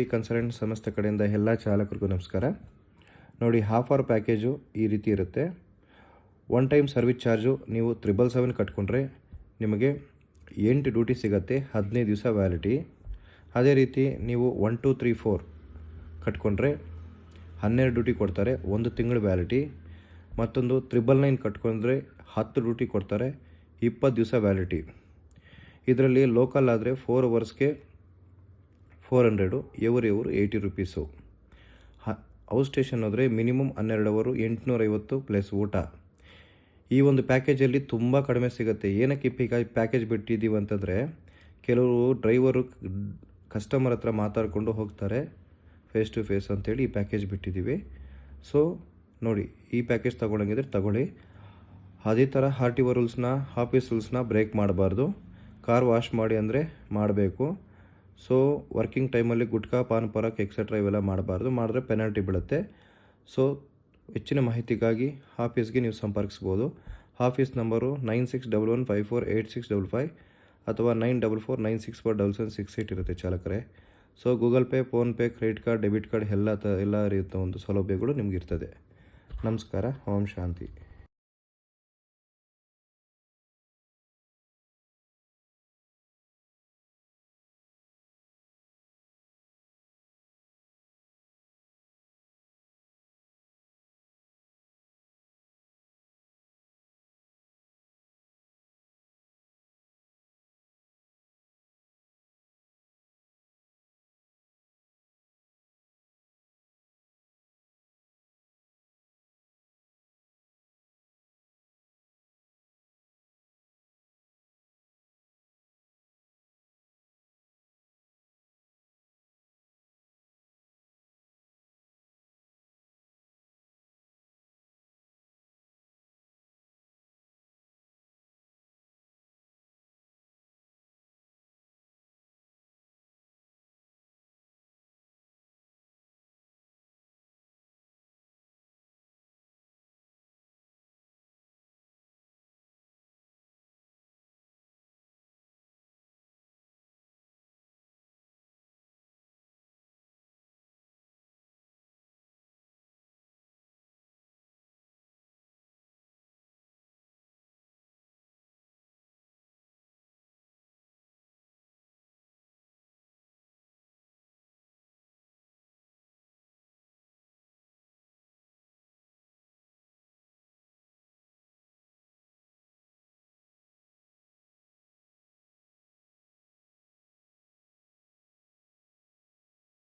ಈ ಕನ್ಸಲ್ಟೆಂಟ್ ಸಂಸ್ಥೆ ಕಡೆಯಿಂದ ಎಲ್ಲ ಚಾಲಕರಿಗೂ ನಮಸ್ಕಾರ. ನೋಡಿ, ಹಾಫ್ ಅವರ್ ಪ್ಯಾಕೇಜು ಈ ರೀತಿ ಇರುತ್ತೆ. ಒನ್ ಟೈಮ್ ಸರ್ವಿಸ್ ಚಾರ್ಜು ನೀವು 777 ಕಟ್ಕೊಂಡ್ರೆ ನಿಮಗೆ 8 ಡ್ಯೂಟಿ ಸಿಗುತ್ತೆ, 15 ದಿವಸ ವ್ಯಾಲಿಟಿ. ಅದೇ ರೀತಿ ನೀವು 1 2 3 4 ಕಟ್ಕೊಂಡ್ರೆ 12 ಡ್ಯೂಟಿ ಕೊಡ್ತಾರೆ, 1 ತಿಂಗಳು ವ್ಯಾಲಿಟಿ. ಮತ್ತೊಂದು 999 ಕಟ್ಕೊಂಡ್ರೆ 10 ಡ್ಯೂಟಿ ಕೊಡ್ತಾರೆ, 20 ದಿವಸ ವ್ಯಾಲಿಟಿ. ಇದರಲ್ಲಿ ಲೋಕಲ್ ಆದರೆ 4 ಅವರ್ಸ್ಗೆ 400, ಎವರು 80 ರುಪೀಸು. ಔಟ್ ಸ್ಟೇಷನ್ ಹೋದರೆ ಮಿನಿಮಮ್ 12 ಅವರು 850 ಪ್ಲಸ್ ಊಟ. ಈ ಒಂದು ಪ್ಯಾಕೇಜಲ್ಲಿ ತುಂಬ ಕಡಿಮೆ ಸಿಗುತ್ತೆ. ಏನಕ್ಕೆ ಪ್ಯಾಕೇಜ್ ಬಿಟ್ಟಿದ್ದೀವಿ ಅಂತಂದರೆ, ಕೆಲವರು ಡ್ರೈವರು ಕಸ್ಟಮರ್ ಹತ್ರ ಮಾತಾಡಿಕೊಂಡು ಹೋಗ್ತಾರೆ ಫೇಸ್ ಟು ಫೇಸ್ ಅಂತೇಳಿ ಈ ಪ್ಯಾಕೇಜ್ ಬಿಟ್ಟಿದ್ದೀವಿ. ಸೊ ನೋಡಿ, ಈ ಪ್ಯಾಕೇಜ್ ತೊಗೊಳಂಗಿದ್ರೆ ತಗೊಳ್ಳಿ. ಅದೇ ಥರ RTO ರೂಲ್ಸ್ನ, ಆಫೀಸ್ ರೂಲ್ಸ್ನ ಬ್ರೇಕ್ ಮಾಡಬಾರ್ದು. ಕಾರ್ ವಾಶ್ ಮಾಡಿ ಅಂದರೆ ಮಾಡಬೇಕು. ಸೊ ವರ್ಕಿಂಗ್ ಟೈಮಲ್ಲಿ ಗುಟ್ಕಾ, ಪಾನ್ ಪರಾಕ್ ಎಕ್ಸೆಟ್ರಾ ಇವೆಲ್ಲ ಮಾಡಬಾರ್ದು. ಮಾಡಿದ್ರೆ ಪೆನಾಲ್ಟಿ ಬೀಳುತ್ತೆ. ಸೊ ಹೆಚ್ಚಿನ ಮಾಹಿತಿಗಾಗಿ ಆಫೀಸ್ಗೆ ನೀವು ಸಂಪರ್ಕಿಸ್ಬೋದು. ಆಫೀಸ್ ನಂಬರು 9611548655 ಅಥವಾ 9449647768 ಇರುತ್ತೆ ಚಾಲಕರೇ. So Google Pay, PhonePe, credit card, debit card ಎಲ್ಲ ರೀತಿಯ ಒಂದು ಸೌಲಭ್ಯಗಳು ನಿಮಗಿರ್ತದೆ. ನಮಸ್ಕಾರ. ಓಂ ಶಾಂತಿ.